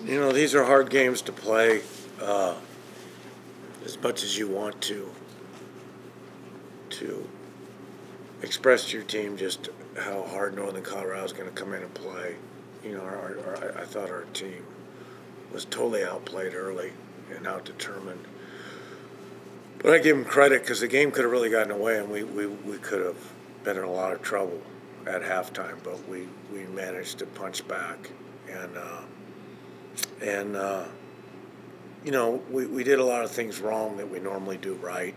You know, these are hard games to play as much as you want to express to your team just how hard Northern Colorado is going to come in and play. You know, I thought our team was totally outplayed early and outdetermined. But I give them credit because the game could have really gotten away, and we could have been in a lot of trouble at halftime. But we managed to punch back, and you know, we did a lot of things wrong that we normally do right.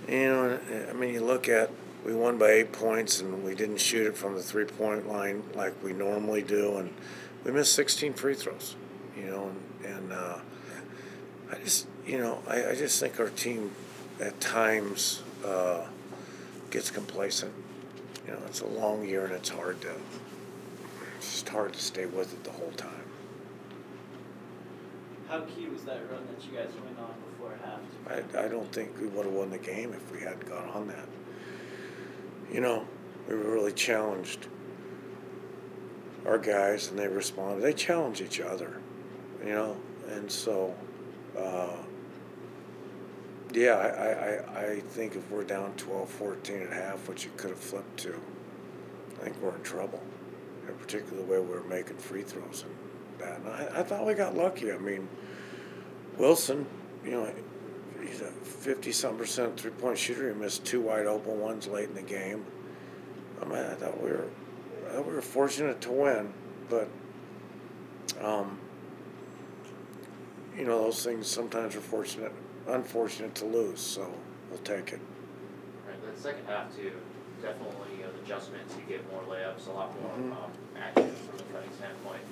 You know, I mean, you look at, we won by 8 points, and we didn't shoot it from the three-point line like we normally do, and we missed 16 free throws. You know, and I just, you know, I just think our team at times gets complacent. You know, it's a long year, and it's just hard to stay with it the whole time. How key was that run that you guys went on before half? I don't think we would have won the game if we hadn't gone on that. You know, we were really challenged our guys, and they responded. They challenge each other, you know, and so, yeah, I think if we're down 12-14 at half, which it could have flipped to, I think we're in trouble, and particularly the way we were making free throws and that. And I thought we got lucky. I mean, Wilson, you know, he's a 50-some% three-point shooter. He missed 2 wide open ones late in the game. I mean, I thought we were fortunate to win, but you know, those things sometimes are unfortunate to lose. So we'll take it. Right, the second half too, definitely an adjustment to get more layups, a lot more action from the cutting standpoint.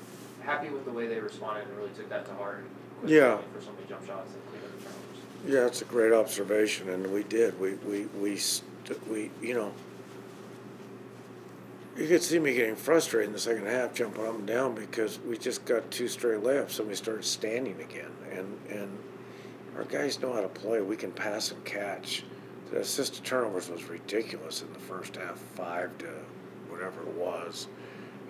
Happy with the way they responded and really took that to heart. Yeah. For so many jump shots and clean up the turnovers. Yeah, it's a great observation, and we did. We you know, you could see me getting frustrated in the second half, jumping up and down because we just got 2 straight layups, and we started standing again. And our guys know how to play. We can pass and catch. The assist to turnovers was ridiculous in the first half, 5 to whatever it was,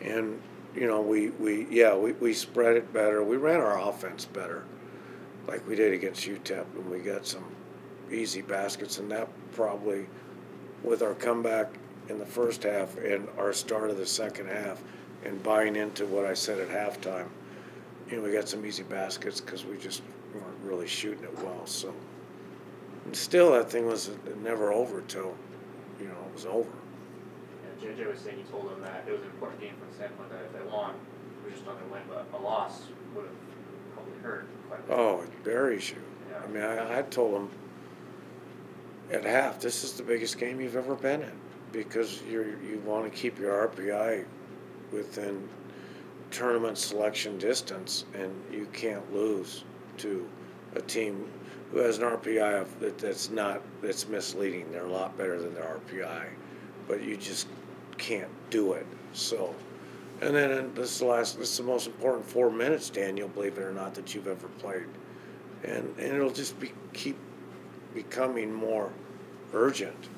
and you know, we spread it better. We ran our offense better, like we did against UTEP, and we got some easy baskets. And that probably, with our comeback in the first half and our start of the second half, and buying into what I said at halftime, you know, we got some easy baskets because we just weren't really shooting it well. So, and still, that thing was never over till, you know, it was over. JJ was saying you told them that it was an important game from the standpoint that if they won, we were just not going to win, but a loss would have probably hurt quite a bit. Oh, it buries you. Yeah. I mean, I told them at half, this is the biggest game you've ever been in because you want to keep your RPI within tournament selection distance, and you can't lose to a team who has an RPI that's misleading. They're a lot better than their RPI, but you just can't do it. So, and then this is the most important 4 minutes, Daniel, believe it or not, that you've ever played, and it'll just keep becoming more urgent.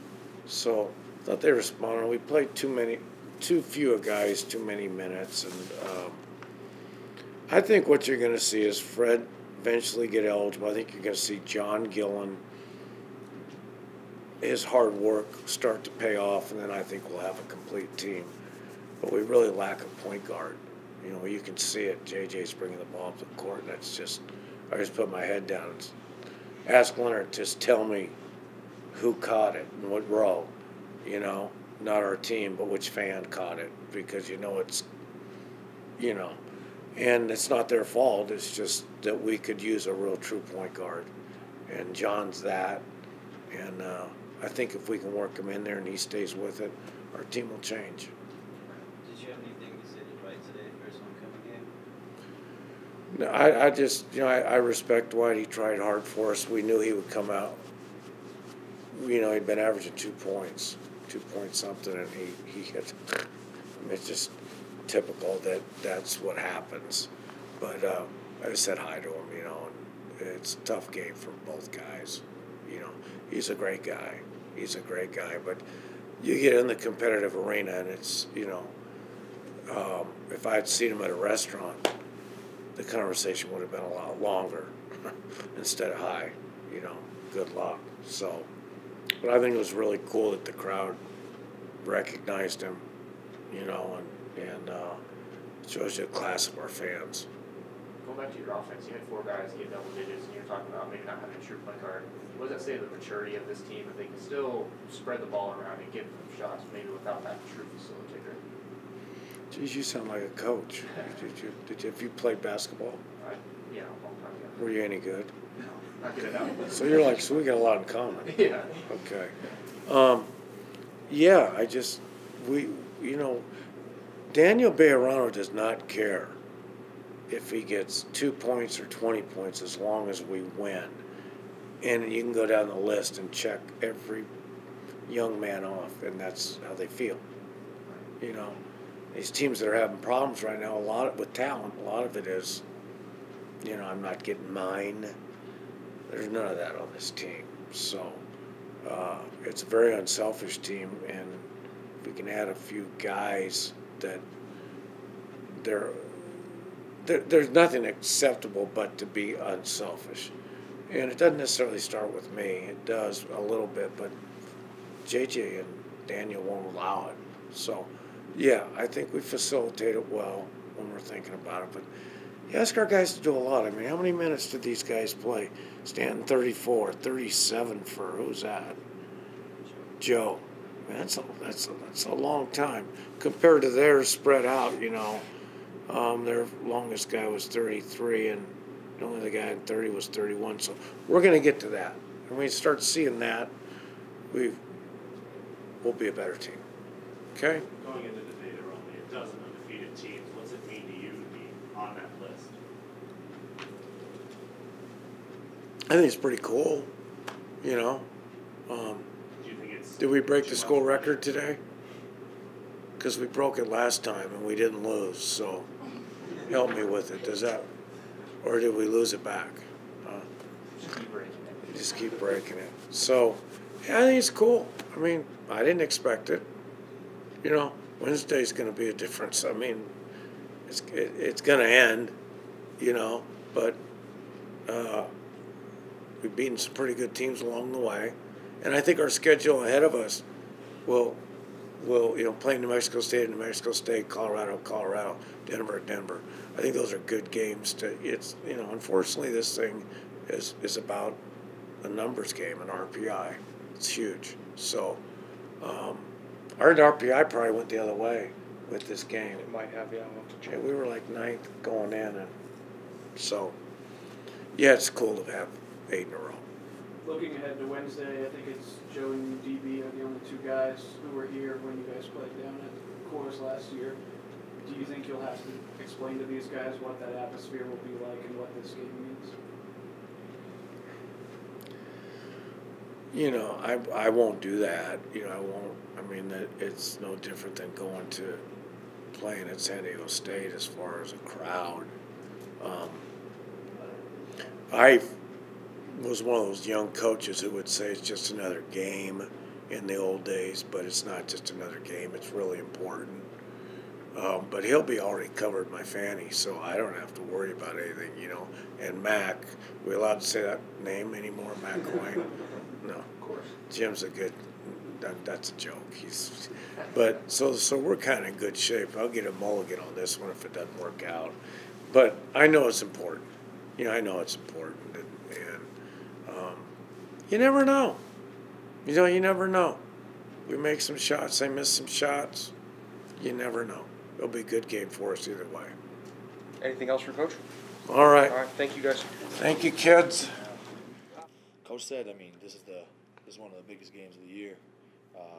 So I thought they responded. We played too few guys, too many minutes, and I think what you're going to see is Fred eventually get eligible. I think you're going to see John Gillen, his hard work start to pay off, and then I think we'll have a complete team. But we really lack a point guard. You know, you can see it. JJ's bringing the ball up the court, and that's just, I just put my head down and ask Leonard, just tell me who caught it and what row, you know, not our team, but which fan caught it, because you know it's, you know, and it's not their fault. It's just that we could use a real true point guard, and John's that, and I think if we can work him in there and he stays with it, our team will change. Did you have anything to say to Dwight today, first homecoming game? No, I just, you know, I respect Dwight. He tried hard for us. We knew he would come out. You know, he'd been averaging 2 points, 2 point something, and he hit. I mean, it's just typical that's what happens. But I just said hi to him, you know, and it's a tough game for both guys. You know, he's a great guy. He's a great guy, but you get in the competitive arena, and it's, you know, if I had seen him at a restaurant, the conversation would have been a lot longer instead of hi, good luck. So, but I think it was really cool that the crowd recognized him, and it shows you the class of our fans. Going back to your offense, you had 4 guys get double digits, and you're talking about maybe not having a true point guard. What does that say to the maturity of this team if they can still spread the ball around and give them shots, maybe without that true facilitator? Geez, you sound like a coach. Have you played basketball? Yeah, a long time ago. Were you any good? No, not good enough. So you're like, so we got a lot in common. Yeah. Okay. Yeah, Daniel Bejarano does not care if he gets 2 points or 20 points as long as we win. And you can go down the list and check every young man off, and that's how they feel. These teams that are having problems right now, a lot with talent, a lot of it is, I'm not getting mine. There's none of that on this team. So it's a very unselfish team, and if we can add a few guys that there's nothing acceptable but to be unselfish. And it doesn't necessarily start with me. It does a little bit, but JJ and Daniel won't allow it. So, yeah, I think we facilitate it well when we're thinking about it. But you ask our guys to do a lot. I mean, how many minutes did these guys play? Stanton 34, 37 for who's that? Joe. Man, that's a long time compared to theirs spread out. Their longest guy was 33, and the only other guy in 30 was 31. So we're going to get to that. And when we start seeing that, we'll be a better team. Okay? Going into the day, there are only a dozen undefeated teams. What's it mean to you to be on that list? I think it's pretty cool. Do you think it's... Did we break the school record today? Because we broke it last time and we didn't lose. So help me with it. Does that... Or did we lose it back? Just keep breaking it. Just keep breaking it. So, yeah, I think it's cool. I mean, I didn't expect it. Wednesday's going to be a difference. I mean, it's going to end, but we've beaten some pretty good teams along the way. And I think our schedule ahead of us will playing New Mexico State, Colorado, Denver. I think those are good games unfortunately this thing is about a numbers game, an RPI. It's huge. So our RPI probably went the other way with this game. It might have, yeah. I'll have to check. We were like 9th going in, and so yeah, it's cool to have 8 in a row. Looking ahead to Wednesday, I think it's Joe and DB are the only 2 guys who were here when you guys played down at Coors last year. Do you think you'll have to explain to these guys what that atmosphere will be like and what this game means? I won't do that. I won't. I mean, it's no different than going to playing at San Diego State as far as a crowd. I was one of those young coaches who would say it's just another game in the old days, but it's not just another game. It's really important. But he'll be already covered my fanny, so I don't have to worry about anything, And Mac, we allowed to say that name anymore, Mac Coyne? No. Of course. Jim's a good. That's a joke. But so we're kind of in good shape. I'll get a mulligan on this one if it doesn't work out. But I know it's important. I know it's important, and you never know. You never know. We make some shots. They miss some shots. You never know. It'll be a good game for us either way. Anything else for Coach? All right. All right. Thank you, guys. Thank you, kids. Coach said, this is one of the biggest games of the year,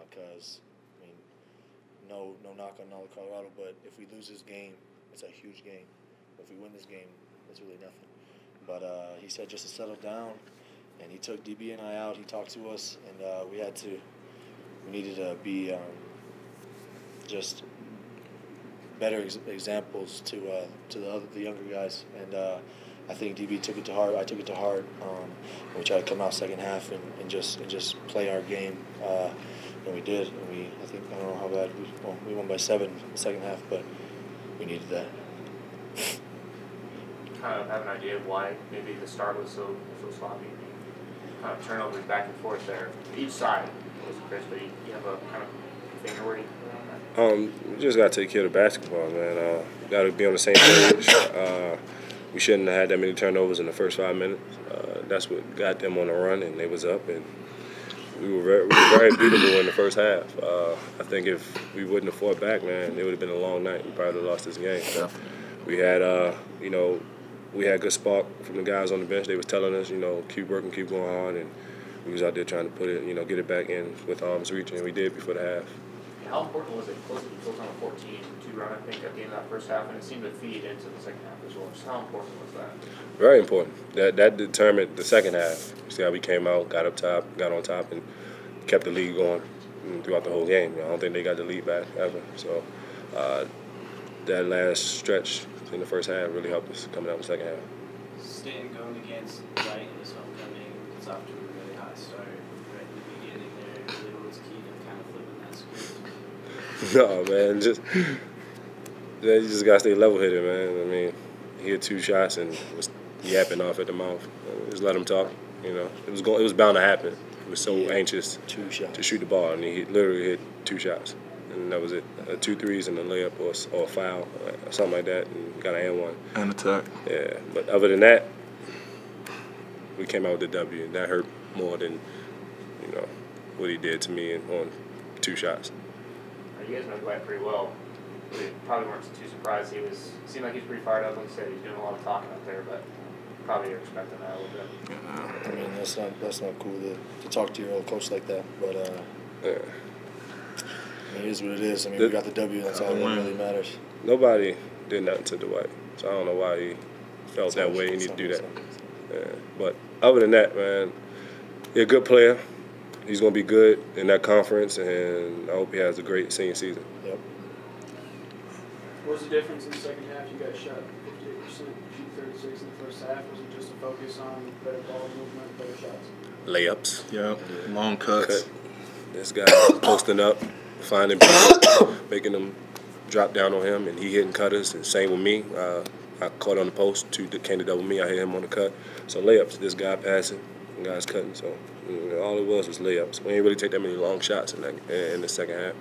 because no knock on Colorado, but if we lose this game, it's a huge game. If we win this game, it's really nothing. But he said just to settle down, and he took DB and I out. He talked to us, and we needed to be just better examples to the younger guys, and I think DB took it to heart. I took it to heart. We tried to come out second half and just play our game, and we did. And I don't know how bad we won by 7 in the second half, but we needed that. kind of have an idea of why maybe the start was so sloppy? Kind of turnovers back and forth there. Each side was Chris, but you have a kind of finger where you put on that? We just got to take care of the basketball, man. Got to be on the same page. We shouldn't have had that many turnovers in the first 5 minutes. That's what got them on the run, and they was up, and we were very beatable in the first half. I think if we wouldn't have fought back, man, it would have been a long night. We probably would have lost this game. So we had, we had good spark from the guys on the bench. They was telling us, keep working, keep going hard, and we was out there trying to put it, get it back in with arms reach, and we did before the half. How important was it close on a 14-2 run, I think, at the end of that first half, and it seemed to feed into the second half as well. Just how important was that? Very important. That determined the second half. You see how we came out, got up top, got on top, and kept the lead going throughout the whole game. I don't think they got the lead back ever. So that last stretch in the first half really helped us coming out in the second half. Stanton going against Wright in his homecoming, it's off to a really hot start right in the beginning there. Really was key to kind of flipping that script. No, man, you just gotta stay level-headed, man. I mean, he had 2 shots and was yapping off at the mouth. Just let him talk. It was bound to happen. He was so anxious 2 shots to shoot the ball, and he literally hit 2 shots, and that was it. 2 threes and a layup or a foul, or something like that, and got an and-one. And attack. Yeah, but other than that, we came out with the W, and that hurt more than what he did to me on 2 shots. You guys know Dwight pretty well. We probably weren't too surprised. Seemed like he was pretty fired up. Like I said, he's doing a lot of talking up there, but probably you're expecting that a little bit. I mean, that's not cool to talk to your old coach like that. But Yeah. I mean, it is what it is. I mean, we got the W. That's all that really matters. Nobody did nothing to Dwight, so I don't know why he felt that way. He needed to do that. Yeah. But other than that, man, he's a good player. He's going to be good in that conference, and I hope he has a great senior season. Yep. What was the difference in the second half? You guys shot 58%, shoot 36 in the first half. Was it just a focus on better ball movement, better shots? Layups. Yep. Long cuts. This guy posting up, finding people, making them drop down on him, and he hitting cutters. And same with me. I caught on the post, 2 came to double me. I hit him on the cut. So layups. This guy passing, and guys cutting. So all it was layups. We didn't really take that many long shots in the second half.